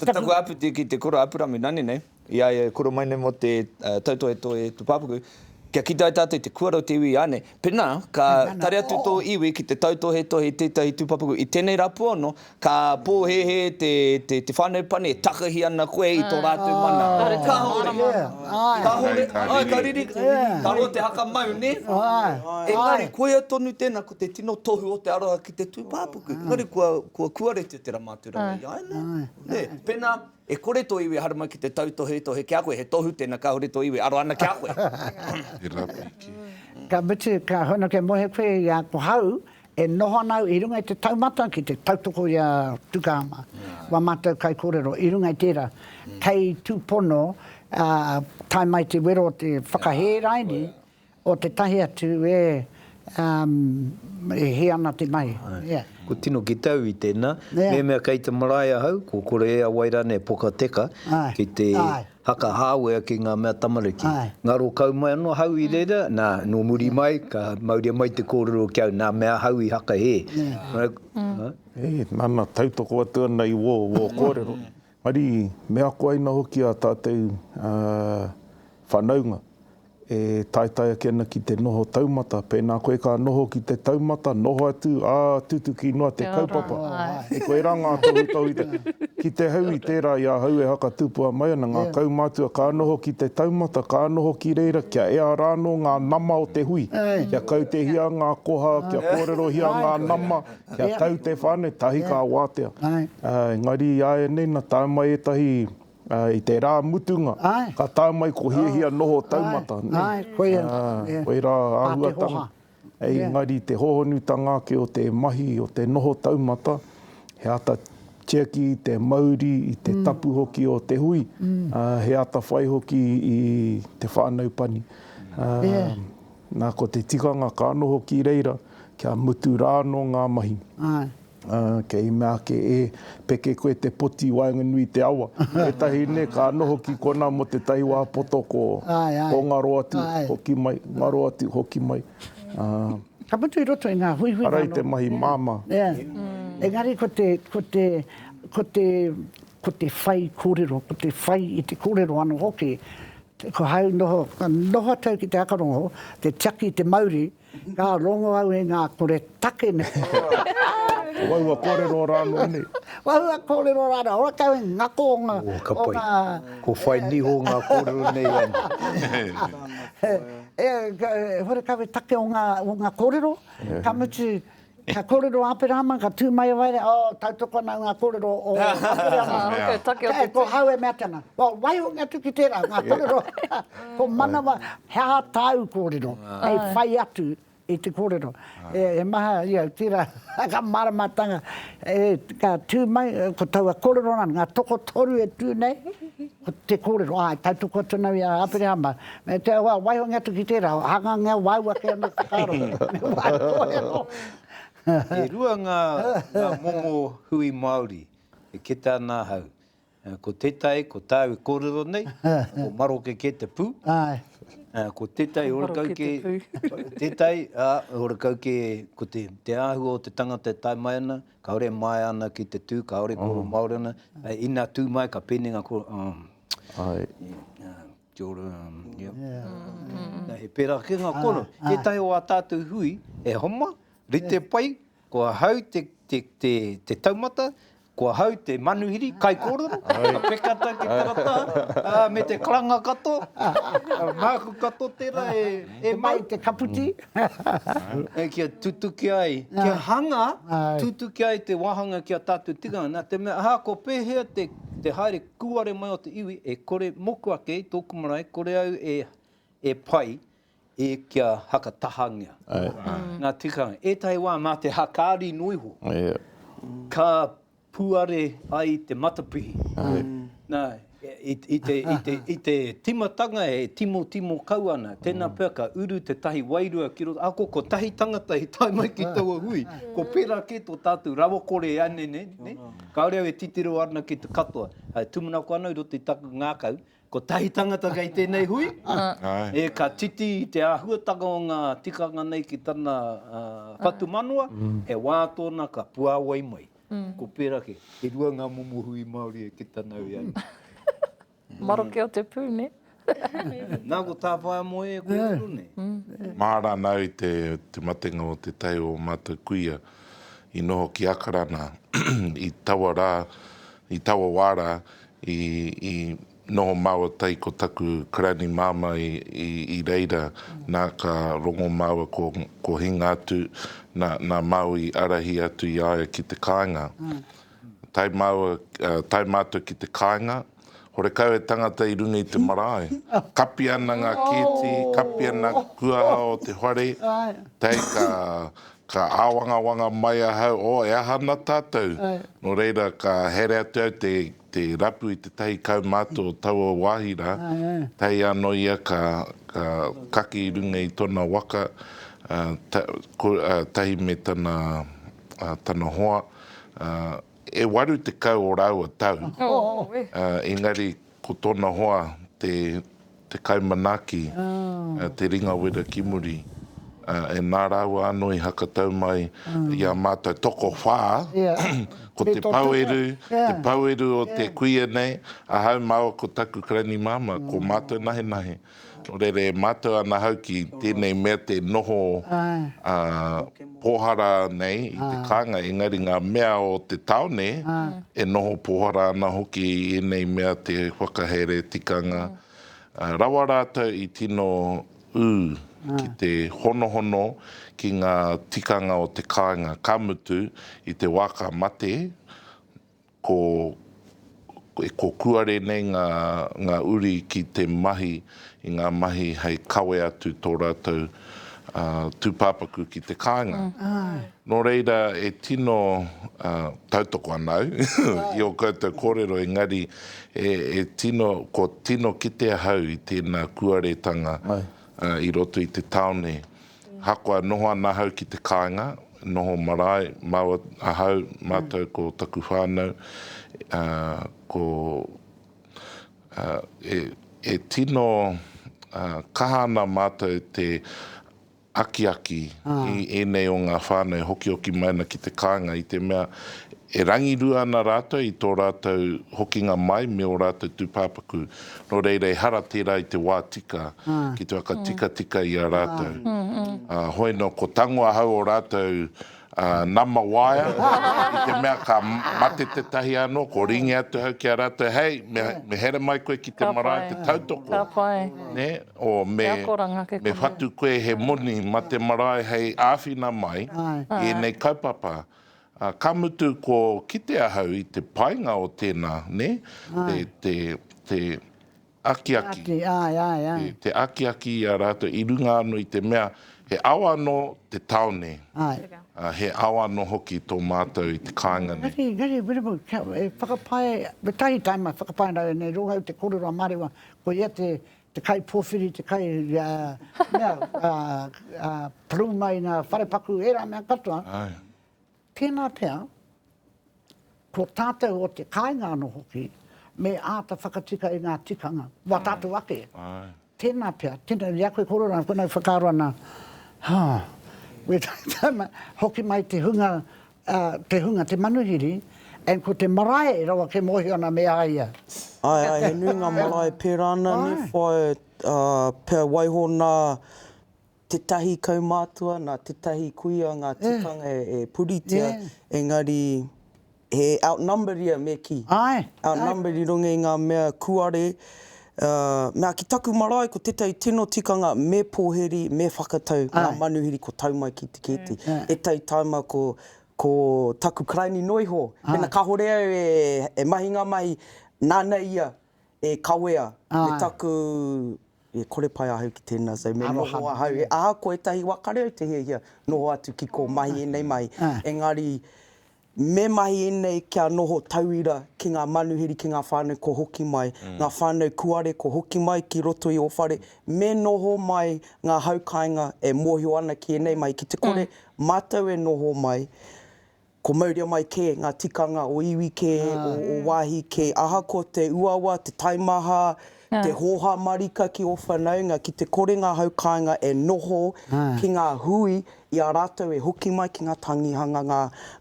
Taku aputi ki te kura apurami nani nei. Ia e kura mai nei mo te tautohe tō e tupāpaku. Kia kitai tātou te kura o te iwi ane. Pēnā, ka tare atu tō iwi ki te tautohe tohe tētahi tūpapaku. I tēnei rapu anō, ka pōhehe te whānau pane e takahi ana koe i tō rātou mana. Ka hore, ka riri, ka ro te haka mau, ne? Engari, koe atonu tēnā ko te tino tohu o te aroha ki te tūpapaku. Engari, kua kuarete te ramātu rami i aina. Pēnā, e kore tō iwi harama ki te tautohe kia koe, he tohu tēnā ka hore tō iwi aro ana kia koe. Ka bitu, ka hono ke mohe koe i a ko hau, e noho anau i runga i te taumata ki te tautoko i a tukama. Wa mātou kai kōrero i runga i tērā. Kei tūpono, tai mai te wero o te whakahēraini o te tahi atu e he ana te mai. Yeah. Ko tino ki tau i tēnā, me mea kei te marae ahau, ko kore ea wairane poka teka, ki te haka hāwea ki ngā mea tamariki. Ngaro kau mai anō hau i reira, nā no muri mai, ka mauria mai te kōrero kiau, nā mea hau i haka he. Nāna tautoko atua nei wō kōrero. Mari, mea koaina hoki a tātou whanaunga. E taitaia ki ana ki te noho taumata. Pēnā koe ka noho ki te taumata, noho atu, tutu ki noa te kaupapa. E koe ranga tohu te. Ki te hau i tērā i a hau e haka tūpua mai ana, ngā kaumātua ka noho ki te taumata, ka noho ki reira, kia ea rāno ngā nama o te hui. Kia kau te hia ngā koha, kia kōrero hia ngā nama, kia tau te whāne, tahi ka wātea. Ngari i ae nena, tā mai e tahi i te rā mutunga, ka tā mai ko hia noho taumata. Koe rā āhuatanga. Engari te hohonutanga ke o te mahi o te noho taumata, he ata tiaki i te mauri, i te tapu hoki o te hui, he ata whai hoki i te whānau pani. Nā ko te tikanga ka noho ki reira, kia mutu rāno ngā mahi. Kei mea ke e peke koe te poti waenga nui te awa. E tahi ne ka noho ki kona mo te tahi wā poto ko ngaro atu hoki mai, ngaro atu hoki mai. Ka putu i roto i ngā hui hui. Arai te mahi māma. Engari ko te whai kōrero, ko te whai i te kōrero anu hoki. Ko hau noho tau ki te akarongo, te tiaki i te mauri, ka rongo au e ngā kore take ne. Waua kōrero rāno ne. Waua kōrero rāno, ora kau e ngako o ngā... O ka pai, ko whai niho ngā kōrero nei ana. Hore kau e take o ngā kōrero, ka mutu, ka kōrero āperama, ka tū mai waire, tautoko nā ngā kōrero o āperama. Ko hau e mea tana. Waiho ngā tuki tērā, ngā kōrero. Ko manawa, hea tāu kōrero, hei whai atu i te kōrero. E maha, tira, ka maramatanga, ka tū mai, ko taua kōrero nā, ngā toko toru e tū nei, ko te kōrero, tautoko tūnau i a āperama. Me te waiho ngā tuki tērā, hanga ngā waua ke ana whakaro. Me waiho E rua ngā momo hui Māori, e ke tāna hau. Ko tetai, ko tāu e kōrero nei, ko maroke ke te pū. Ko tetai, ora kau ke... Tetai, ora kau ke... Ko te āhua o te tangata e tai mai ana, ka ore mai ana ki te tū, ka ore koro Māori ana. Ina tū mai, ka pēne ngā koro... He pērā ke ngā koro. Tetai o a tātou hui, e homa, rite pai, kua hau te taumata, kua hau te manuhiri, kai kōrero, ka pekata ki tarata, me te karanga kato, māku kato tērā e mai. Te kaputi. Kia tutuki ai, kia hanga, tutuki ai te wahanga kia tātou tikanga. Nā te mea, ko pēhea te haere kuare mai o te iwi, e kore moku ake, tōku marae, kore au e pai, e kia haka tahangia. Ngā tikanga. E tai wā mā te hakaari noiho. Ka puare ai te matapihi. Nā, i te timatanga e timo kau ana. Tēnā pēr ka uru te tahi wairua ki roto. Ko tahi tangata i tai mai ki taua hui. Ko pērā ke tō tātou rawa kore ane ne. Ka ore au e titiro ana ki te katoa. Tumana ko anau roto i taku ngākau. Ko tahi tangata kei tēnei hui, e ka titi i te āhuatanga o ngā tikanga nei ki tana patu manua, e wā tōna ka puāwai mai. Ko pērā ke, e rua ngā momo hui Māori e ki tanau i ana. Maroke o te pū, ne? Nā ko tā whaia moe e kōrero ne. Māra nau i te matenga o te tai o mātou kuia, i noho ki akarana, i tawa rā, i tawa wāra, i noho maua tai ko taku karani māma i reira nā ka rongo maua ko hinga atu nā mau i arahi atu i aia ki te kāinga. Tai mātou ki te kāinga, hore kau e tangata i runga i te marae. Kapi ana ngā kēti, kapi ana kuaha o te hore, tei ka awanga mai a hau, e ahana tātou. No reira, ka here atu au te rapu i te tahi kaumātua o taua wāhira. Tai anō ia ka kaki i runga i tōna waka, tahi me tana hoa. E waru te kau o rau a tau. Engari, ko tōna hoa, te kaumanaki, te ringa wera kimuri. E nā rau anō i hakatau mai i a mātou toko whā, ko te paueru o te kuia nei, a hau maua ko taku krani mama, ko mātou nahe. O rere mātou ana hau ki tēnei mea te noho pohara nei i te kāinga, engari ngā mea o te taone, e noho pohara ana hoki i nei mea te whakahere tikanga. Rawa rātou i tino ki te honohono ki ngā tikanga o te kāinga kamutu i te waka mate, ko kuare nei ngā uri ki te mahi, i ngā mahi hei kawe atu tō rātou tūpāpaku ki te kāinga. Nō reira, e tino tautoko anau, i o koutou kōrero, engari, ko tino ki te hau i tēnā kuaretanga i roto i te taone. Hakoa noho ana hau ki te kāinga, noho marae, maua a hau mātou ko taku whānau, e tino kahana mātou te aki i enei o ngā whānau hoki maina ki te kāinga i te mea e rangirua ana rātou i tō rātou hokinga mai me o rātou tūpāpaku. No reira e hara tērā i te wā tika, ki te waka tika i a rātou. Hoi no, ko tangoa hau o rātou nama waia, i te mea ka mate te tahi anō, ko ringi atu hau ki a rātou, hei, me here mai koe ki te marae te tautoko. Ka pai. Ne? O me whatu koe he moni ma te marae hei āwhina mai, i nei kaupapa. Ka mutu ko kite ahau i te painga o tēnā, ne? Te aki. Te aki a rātou i runga anō i te mea, he awa anō te taone. He awa anō hoki tō mātou i te kāinga ne. Gari, whakapai, me tahi taima whakapai rau nei rohau te korora marewa, ko ia te kai pōwhiri, te kai plumai na wharepaku era mea katoa. Tēnā pēr, ko tātou o te kāinga anō hoki, me āta whakatika i ngā tikanga, wa tātou ake. Tēnā pēr, tēnā liakoi korora, kona whakaroana, hoki mai te hunga, te manuhiri, en ko te marae e rawa ke mohi ana mea aia. He nui ngā marae pērana, ne whai pēr waiho nā te tahi kaumātua, nā te tahi kuia ngā tikanga e puritia, engari he outnumberia me ki. Outnumberi runga i ngā mea kuare. Mea ki taku marae ko te tino tikanga me pōheri, me whakatau, ngā manuhiri ko taumai ki te keti. E tai taima ko taku kraini noiho. Pena ka hore au e mahi ngā mahi nāna ia e kawea. Me taku e kore pai ahau ki tēnā sau, me noho ahau. E aha ko e tahi wakare au te hia, noho atu ki ko mahi e nei mai. Engari, me mahi e nei kia noho tauira ki ngā manuhiri, ki ngā whānau ko hoki mai, ngā whānau kuare ko hoki mai ki roto i o whare, me noho mai ngā haukainga e mōhio ana ki e nei mai. Ki te kore, mātou e noho mai, ko mauria mai ke ngā tikanga o iwi ke, o wāhi ke, aha ko te uawa, te taimaha, te hoha marika ki o whanaunga, ki te kore ngā haukainga e noho ki ngā hui, i a rātou e hoki mai ki ngā tangihanga,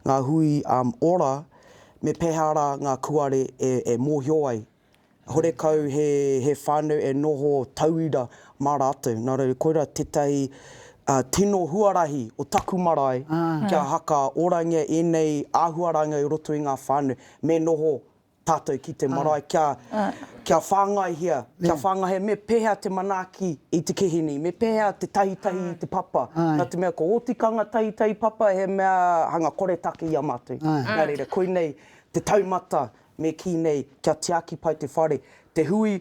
ngā hui ora, me pehara ngā kuare e mōhio ai. Hore kau he whānau e noho tauira mā rātou. Nā rau, koira tētahi tino huarahi o taku marae, kia haka orangia e nei āhuaranga i roto i ngā whānau, me noho tātou ki te marae, kia whāngaihia, kia whāngaihia, me pēhea te manaki i te kihini, me pēhea te tahi i te papa. Nā te mea ko o tikanga tahi papa, he mea hanga kore take i a mātou. Nā reira, koe nei, te taumata, me ki nei, kia te aki pai te whare. Te hui e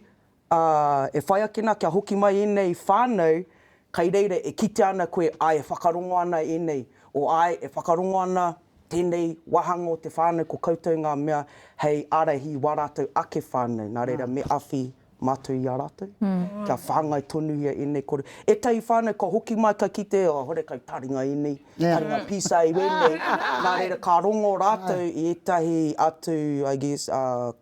whai akina, kia hoki mai e nei whānau, kai reira e kite ana koe, ai e whakarongo ana e nei. o ai e whakarongo ana tēnei wahanga o te whānau ko koutou ngā mea hei arahi wā rātou ake whānau. Nā reira me awhi mātou i a rātou. Kia whāngai tonu ia i nei kore. E tei whānau ka hoki mai ka ki te hore kau taringa i nei, taringa pisa i wenei. Nā reira ka rongo rātou i etahi atu, I guess,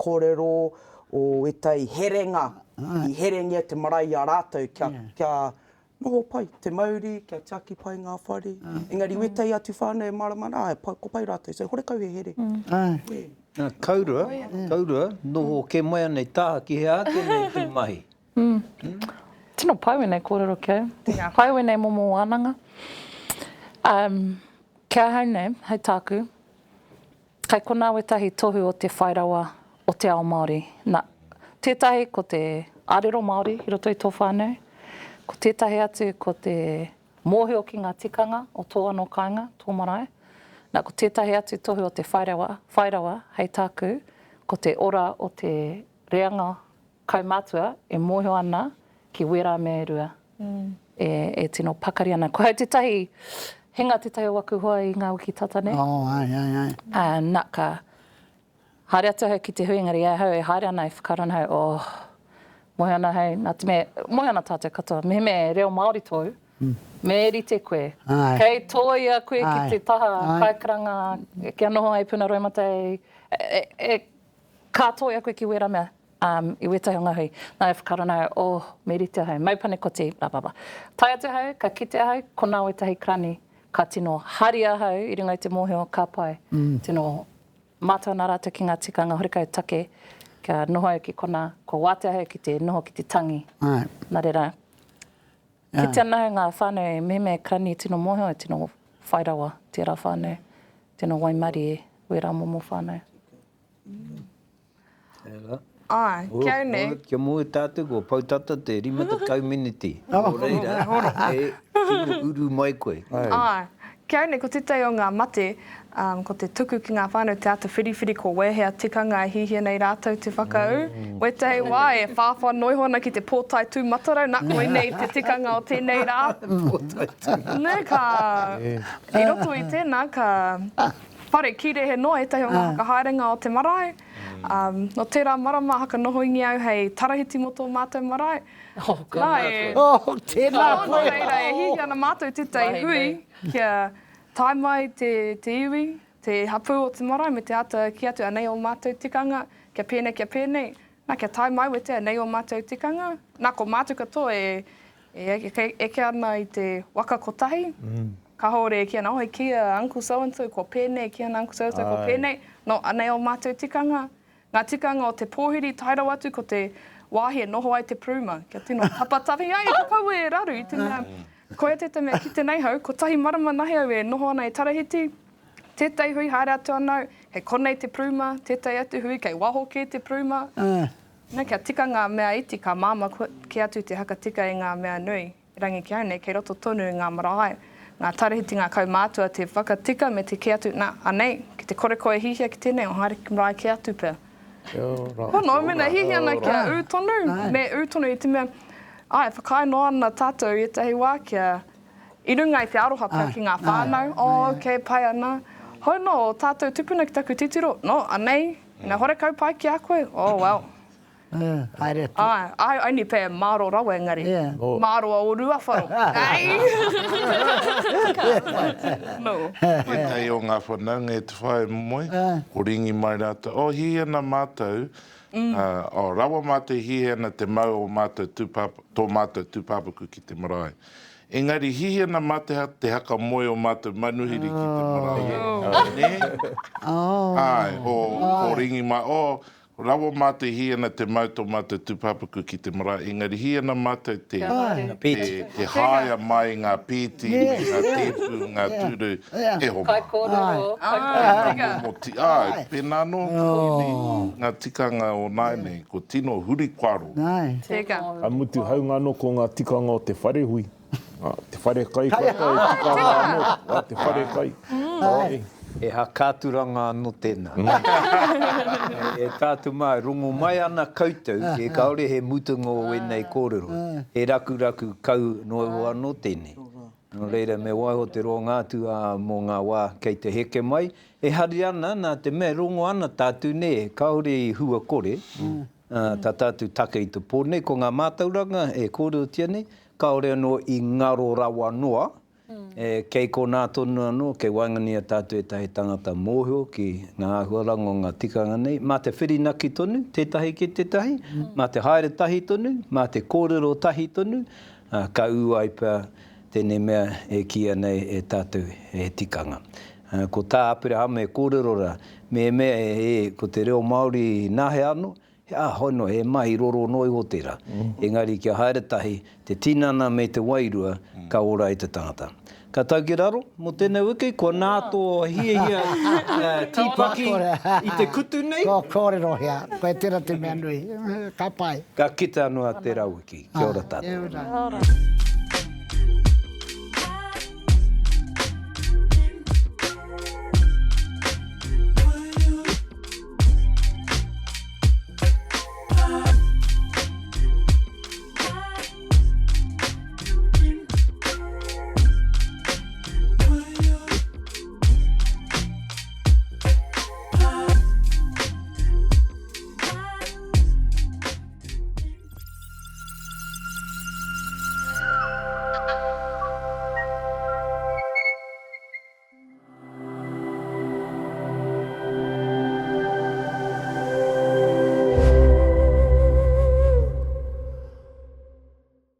kōrero o etahi herenga. I herengia te marae i a rātou kia noho pai, te mauri, kia tiaki pai ngā whare. Engari, wetei atu whānau e maramana, ko pai rātou, so hore kau he here. Kaurua, noho ke mai nei taha ki he ake nei te mahi. Tino pai nei kōrero kei. Pai nei momo ananga. Kia hau nei, hei tāku. Kai kona wetahi tohu o te whairawa o te ao Māori. Nā, tētahi ko te ārero Māori, i roto i tō whānau. Ko tētahi atu ko te mōhio ki ngā tikanga o tō anō kāinga, tō marae. Nā ko tētahi atu tohu o te whairawa, hei tāku, ko te ora o te reanga kaumātua e mōhio ana ki wera me rua. E tino pakari ana. Ko hei tētahi, hinga tētahi o waku hoa i ngā wiki tatane. Nā ka haere atu hei ki te huingari, hau e haere ana i whakarana hau, mohi ana hei, nā te me, mohi ana tātou katoa, me reo Māori tōu, me rite koe. Kei tōia koe ki te taha kaikaranga, kia noho ai puna roimata e kātoia koe ki wera mea, i wetahi o ngahui. Nā e whakarana hau, me rite hau, maupane ko te, blah. Tai atu hau, ka kite hau, ko nā wetahi krani, ka tino haria hau, i ringa i te mōhio ka pai, tino mātou nā rātou ki ngā tikanga, horikau take, kia noho au ki kona, ko wātea hau ki te noho ki te tangi. Nā reira. Ki te ana ngā whānau e me krani tino mōhio e tino whairawa, tērā whānau, tino waimari e wera momo whānau. Kia ne. Kia mua tātou, ko pautata te rimata community. O reira, e tino uru mai koe. Kia ne, ko tētai o ngā mate, ko te tuku ki ngā whānau te ata whiriwhiri ko wehea tikanga e hihia nei rātou te whakau. Wetei wā e whāwha noihona ki te pōtai tū matarau, nā koe nei te tikanga o tēnei rā. Nē, ka i roto i tēnā, ka whare kire he noa e tahi o ngā whakahaerenga o te marae. No tērā marama haka noho ingi au hei tarahiti mo tō mātou marae. Tēnā koe. E hihia na mātou tētai hui, kia tai mai te iwi, te hapu o te marae, me te ata ki atu anei o mātou tikanga, kia pēnei. Nā kia tai mai we te anei o mātou tikanga. Nā ko mātou katoa e eke ana i te waka kotahi. Ka hore e kia na hoi kia uncle so-and-so, ko pēnei, kia na uncle so-and-so, ko pēnei. No, anei o mātou tikanga. Ngā tikanga o te pōhiri, tairau atu, ko te wāhi e noho ai te pruma. Kia tino tapatahi, ai, ka kaua e raru i tēnā. Koe te mea ki tēnei hau, ko tahi marama nahi au e noho ana e tarahiti. Tētai hui haere atu anau, hei konei te pruma, tētai atu hui, kei waho ke te pruma. Nā kia tika ngā mea iti, ka māma ki atu te haka tika i ngā mea nui. Rangi ki au nei, kei roto tonu i ngā marae. Ngā tarahiti ngā kaumātua te whakatika me te ki atu, nā, anei, ki te kore koe hihia ki tēnei, o haere ki marae ki atu pēr. Hono, mena hihia ana kia ūtonu, me ūtonu i te mea, whakai noa ana tātou i tahi wā kia i runga i te aroha pēr ki ngā whānau. Kei pai ana. Hono, tātou tupuna ki taku titiro. No, anei, nā hore kau pai ki a koe. Well. Haere atu. Ai ni pēr māro rawa engari. Māro a o ruawharo. No. Tei o ngā whananga e te whae moi, ko ringi mai rātou. Hi ana mātou, rawa mātou hi ana te mau o mātou tō mātou tūpāpaku ki te marae. Engari, hi ana mātou te haka moi o mātou manuhiri ki te marae. Ko ringi mai, rawa mātou hi ana te mau tō mātou tūpāpaku ki te marae. Engari, hi ana mātou te haia mai ngā pīti, ngā tepu, ngā tūru, e homo. Kai kōrero. Pēnā no, ngā tikanga o nāi ko tino huri kwaro. Teka. A mutu haunga no ko ngā tikanga o te wharehui. Te whare kai, tikanga anō, te whare kai. E ha kāturanga anō tēnā. E tātu mai, rongo mai ana koutou, e kaore he mutunga o enei kōrero. E raku kau noa anō tēnei. No reira me waiho te roa ngātua mō ngā wā kei te heke mai. E hari ana nā te mea rongo ana tātou ne, kaore i hua kore. Tā tātou take i te pōne, ko ngā mātauranga e kōrero tia nei, kaore anō i ngaro rawa noa. Kei ko nā tonu anō, kei waingania tātou e tahi tangata mōhio ki ngā huaranga o ngā tikanga nei. Mā te whirinaki tonu, tētahi ki tētahi, mā te haere tahi tonu, mā te kōrero tahi tonu, ka uai pā tēnei mea e kia nei e tātou e tikanga. Ko tā apere hama e kōrero ra, me mea ko te reo Māori nahe anō, hono, e mai roro noi ho tērā. Engari kia haere tahi, te tinana me te wairua, ka ora i te tangata. Ka tau ki raro, mo tēnei wiki, ko nātō hia tīpaki i te kutu nei. Ko kōrero hea, koe tērā te mea nui. Ka pai. Ka kita anō a tērā wiki. Kia ora tātou. Kia ora.